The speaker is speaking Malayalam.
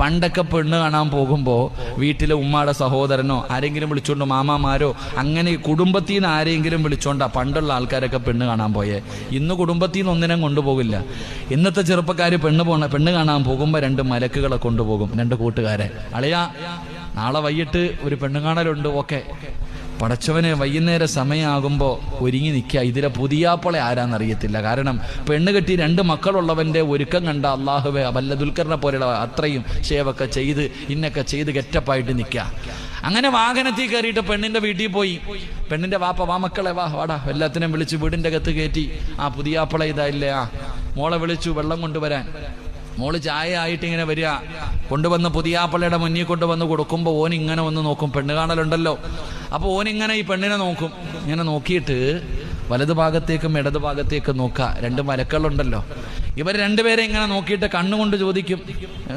പണ്ടൊക്കെ പെണ്ണ് കാണാൻ പോകുമ്പോൾ വീട്ടിലെ ഉമ്മാടെ സഹോദരനോ ആരെങ്കിലും വിളിച്ചോണ്ടോ, മാമാമാരോ, അങ്ങനെ കുടുംബത്തിൽ നിന്ന് ആരെങ്കിലും വിളിച്ചോണ്ടാ പണ്ടുള്ള ആൾക്കാരൊക്കെ പെണ്ണ് കാണാൻ പോയേ. ഇന്ന് കുടുംബത്തിൽ നിന്ന് ഒന്നിനും കൊണ്ടുപോകില്ല. ഇന്നത്തെ ചെറുപ്പക്കാർ പെണ്ണ് കാണാൻ പോകുമ്പോൾ 2 മലക്കുകളെ കൊണ്ടുപോകും, 2 കൂട്ടുകാരെ. അളിയാ, നാളെ വൈകിട്ട് ഒരു പെണ്ണ് കാണലുണ്ട്, ഓക്കെ. പടച്ചവന് വൈകുന്നേര സമയമാകുമ്പോൾ ഒരുങ്ങി നിൽക്കുക. ഇതിലെ പുതിയാപ്പളെ ആരാന്നറിയത്തില്ല. കാരണം പെണ്ണ് കെട്ടി 2 മക്കളുള്ളവൻ്റെ ഒരുക്കം കണ്ട അള്ളാഹുവെ, വല്ല ദുൽഖറിനെ പോലെയുള്ള അത്രയും ഷേവൊക്കെ ചെയ്ത് ഇന്നൊക്കെ ചെയ്ത് ഗെറ്റപ്പായിട്ട് നിൽക്കുക. അങ്ങനെ വാഹനത്തിൽ കയറിയിട്ട് പെണ്ണിൻ്റെ വീട്ടിൽ പോയി. പെണ്ണിൻ്റെ വാ മക്കളെ വാടാ, എല്ലാത്തിനും വിളിച്ച് വീടിൻ്റെ അകത്ത് കയറ്റി. പുതിയാപ്പള ഇതായില്ലേ, മോളെ വിളിച്ചു വെള്ളം കൊണ്ടുവരാൻ. മോള് ചായ ആയിട്ട് ഇങ്ങനെ വരിക. കൊണ്ടുവന്ന് പുതിയാപ്പള്ളയുടെ മുന്നിൽ കൊണ്ടുവന്ന് കൊടുക്കുമ്പോൾ ഓൻ ഇങ്ങനെ ഒന്ന് നോക്കും, പെണ്ണ് കാണലുണ്ടല്ലോ. അപ്പോൾ ഓനിങ്ങനെ ഈ പെണ്ണിനെ നോക്കും. ഇങ്ങനെ നോക്കിയിട്ട് വലതു ഭാഗത്തേക്കും ഇടതു ഭാഗത്തേക്കും നോക്കുക. 2 മലക്കളുണ്ടല്ലോ. ഇവർ 2 പേരെ ഇങ്ങനെ നോക്കിയിട്ട് കണ്ണുകൊണ്ട് ചോദിക്കും,